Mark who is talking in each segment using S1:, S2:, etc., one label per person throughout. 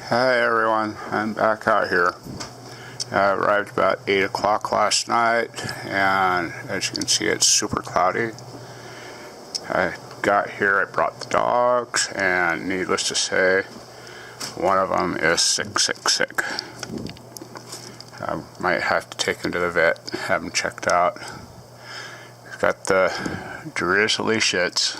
S1: Hi everyone, I'm back out here. I arrived about 8 o'clock last night, and as you can see it's super cloudy. I got here, I brought the dogs, and needless to say, one of them is sick. I might have to take him to the vet, have him checked out. He's got the drizzly shits.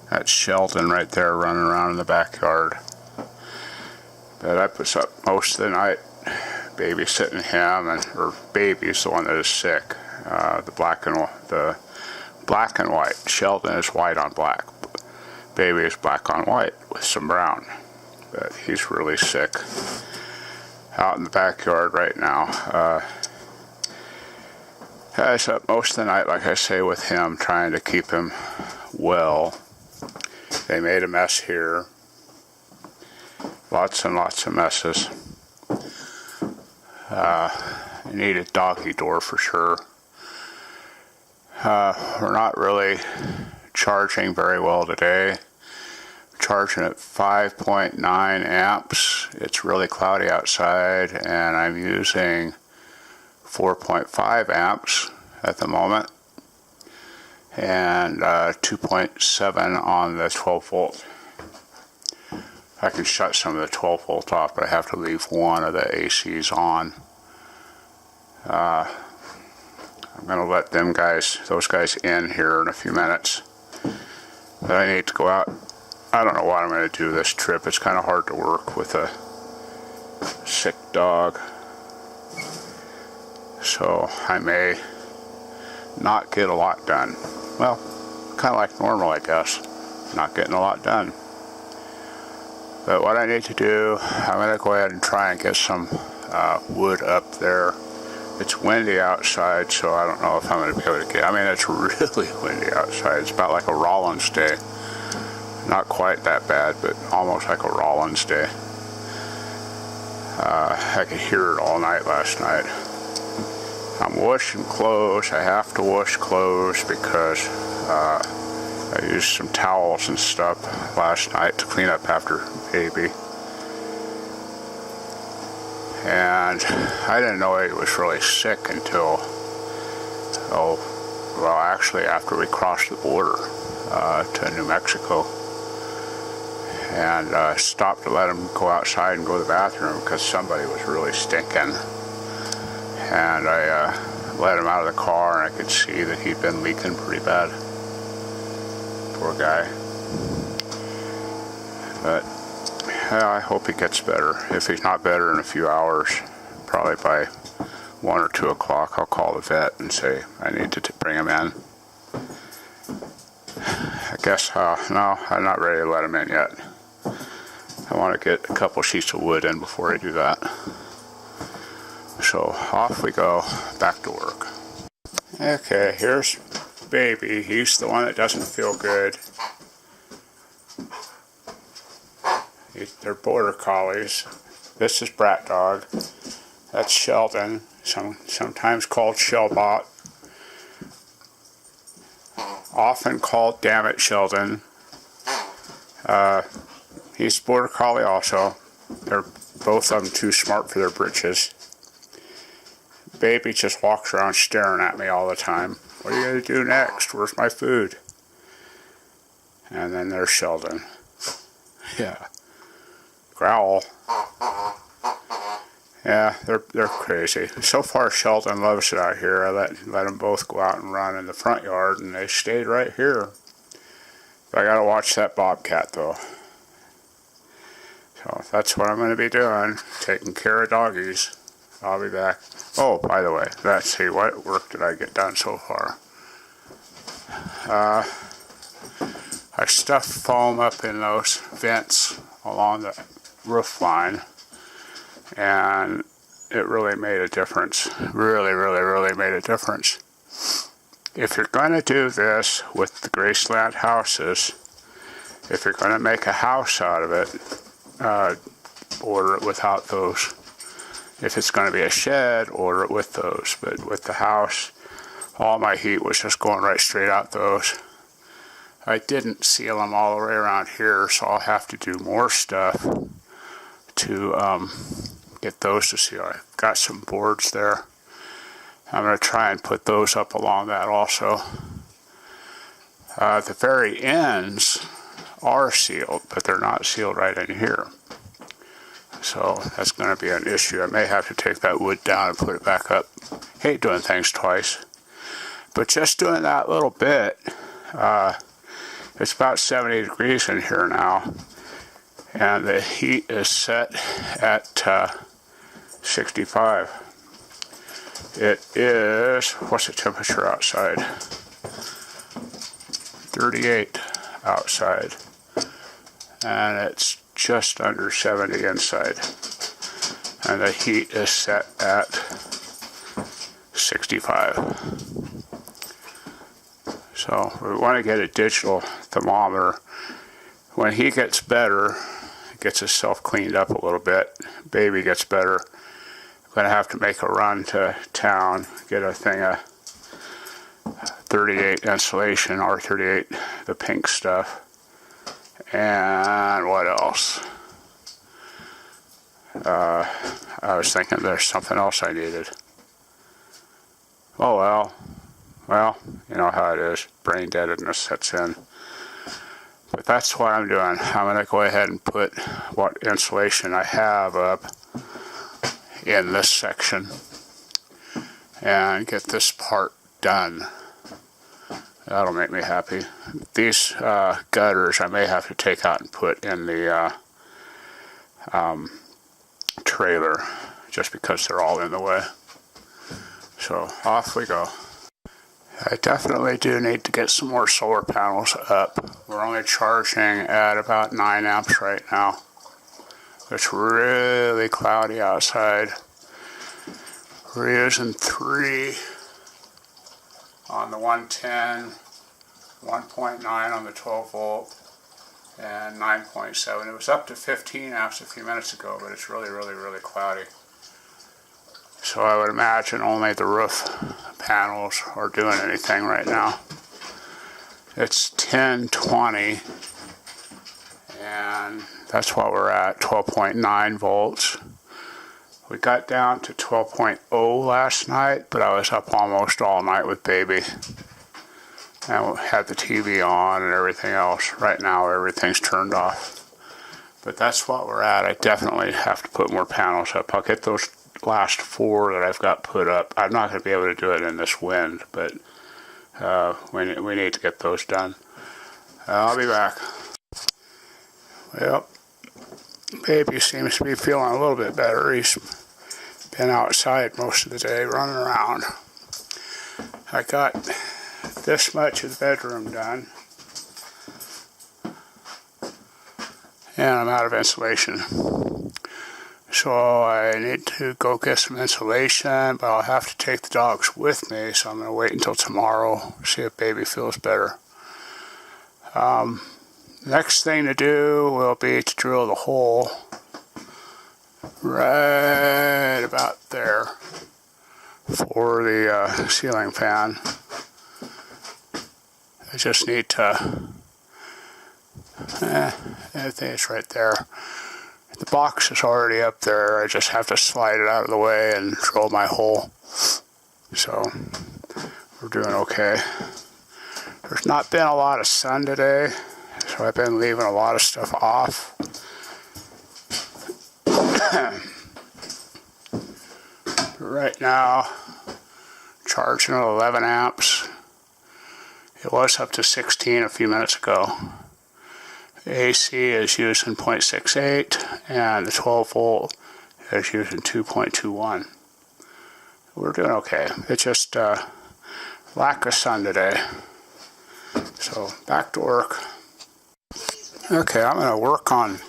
S1: That's Sheldon right there running around in the backyard. But I was up most of the night babysitting him, or Baby's the one that is sick. The black and white. Sheldon is white on black. Baby is black on white with some brown. But he's really sick. Out in the backyard right now. I was up most of the night, like I say, with him, trying to keep him well. They made a mess here. Lots and lots of messes. I need a doggy door for sure. We're not really charging very well today. Charging at 5.9 amps. It's really cloudy outside, and I'm using 4.5 amps at the moment, and 2.7 on the 12 volt. I can shut some of the 12 volt off, but I have to leave one of the ACs on. I'm going to let those guys in here in a few minutes. But I need to go out. I don't know what I'm going to do this trip. It's kind of hard to work with a sick dog. So I may not get a lot done. Well, kind of like normal, I guess. Not getting a lot done. But what I need to do, I'm going to go ahead and try and get some wood up there. It's windy outside, so I don't know if I'm going to be able to get... I mean, it's really windy outside. It's about like a Rollins day. Not quite that bad, but almost like a Rollins day. I could hear it all night last night. I'm washing clothes. I have to wash clothes because I used some towels and stuff last night to clean up after Baby. And I didn't know he was really sick until, actually after we crossed the border to New Mexico. And I stopped to let him go outside and go to the bathroom because somebody was really stinking. And I let him out of the car, and I could see that he'd been leaking pretty bad. Poor guy. But yeah, I hope he gets better. If he's not better in a few hours, probably by 1 or 2 o'clock, I'll call the vet and say I need to bring him in. I guess, no, I'm not ready to let him in yet. I want to get a couple sheets of wood in before I do that. So off we go, back to work. Okay, here's Baby. He's the one that doesn't feel good. They're border collies. This is Brat Dog. That's Sheldon, sometimes called Shellbot. Often called Dammit Sheldon. He's border collie also. They're both of them too smart for their britches. Baby just walks around staring at me all the time. What are you going to do next? Where's my food? And then there's Sheldon. Yeah. Growl. Yeah, they're crazy. So far, Sheldon loves it out here. I let them both go out and run in the front yard, and they stayed right here. But I gotta watch that bobcat, though. So that's what I'm going to be doing, taking care of doggies. I'll be back. Oh, by the way, let's see, what work did I get done so far? I stuffed foam up in those vents along the roof line, and it really made a difference. Really made a difference. If you're going to do this with the Graceland houses, if you're going to make a house out of it, order it without those. If it's going to be a shed, order it with those. But with the house, all my heat was just going right straight out those. I didn't seal them all the way around here, so I'll have to do more stuff to get those to seal. I've got some boards there. I'm going to try and put those up along that also. The very ends are sealed, but they're not sealed right in here. So that's going to be an issue. I may have to take that wood down and put it back up. Hate doing things twice. But just doing that little bit, it's about 70 degrees in here now. And the heat is set at 65. It is, what's the temperature outside? 38 outside. And it's just under 70 inside. And the heat is set at 65. So we want to get a digital thermometer. When he gets better, gets himself cleaned up a little bit, baby gets better, I'm going to have to make a run to town, get a thing of 38 insulation, R38, the pink stuff. And what else? I was thinking there's something else I needed. Oh well, you know how it is. Brain deadness sets in. But that's what I'm doing. I'm going to go ahead and put what insulation I have up in this section and get this part done. That'll make me happy. These gutters I may have to take out and put in the trailer just because they're all in the way. So off we go. I definitely do need to get some more solar panels up. We're only charging at about 9 amps right now. It's really cloudy outside. We're using 3 on the 110, 1.9 on the 12 volt, and 9.7. It was up to 15 amps a few minutes ago, but it's really cloudy. So I would imagine only the roof panels are doing anything right now. It's 10:20, and that's what we're at, 12.9 volts. We got down to 12.0 last night, but I was up almost all night with baby. And we had the TV on and everything else. Right now everything's turned off. But that's what we're at. I definitely have to put more panels up. I'll get those last 4 that I've got put up. I'm not going to be able to do it in this wind, but we need to get those done. I'll be back. Well, baby seems to be feeling a little bit better. He's been outside most of the day running around. I got this much of the bedroom done, and I'm out of insulation. So I need to go get some insulation, but I'll have to take the dogs with me, so I'm going to wait until tomorrow, see if baby feels better. Next thing to do will be to drill the hole right about there for the ceiling fan. I just need to, I think it's right there. The box is already up there. I just have to slide it out of the way and drill my hole. So we're doing okay. There's not been a lot of sun today, so I've been leaving a lot of stuff off. Right now, charging at 11 amps. It was up to 16 a few minutes ago. AC is using 0.68, and the 12 volt is using 2.21. We're doing okay. It's just lack of sun today. So back to work. Okay, I'm going to work on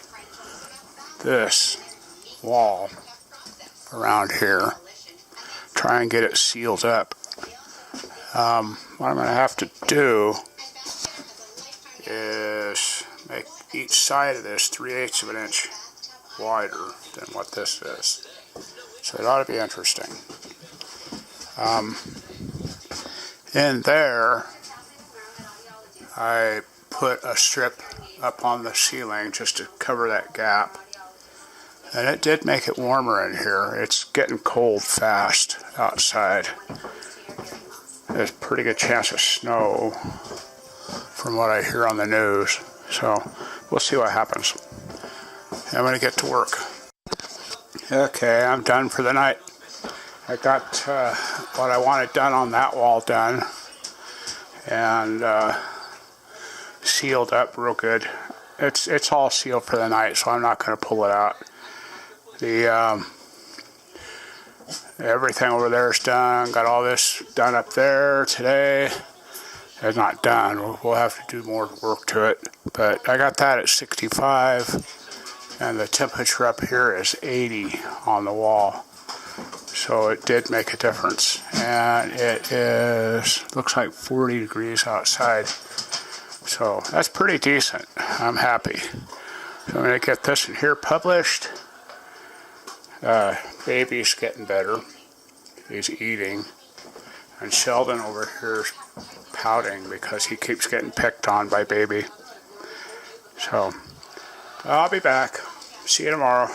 S1: this wall around here. Try and get it sealed up. What I'm going to have to do is make each side of this 3/8 of an inch wider than what this is. So it ought to be interesting. In there, I put a strip up on the ceiling just to cover that gap. And it did make it warmer in here. It's getting cold fast outside. There's a pretty good chance of snow from what I hear on the news. So we'll see what happens. I'm going to get to work. Okay, I'm done for the night. I got what I wanted done on that wall done. And sealed up real good. It's all sealed for the night, so I'm not going to pull it out. The everything over there is done. Got all this done up there today. It's not done. We'll have to do more work to it. But I got that at 65, and the temperature up here is 80 on the wall. So it did make a difference. And it looks like 40 degrees outside. So that's pretty decent. I'm happy. So I'm going to get this in here published. Baby's getting better. He's eating. And Sheldon over here is pouting because he keeps getting picked on by Baby. So I'll be back. See you tomorrow.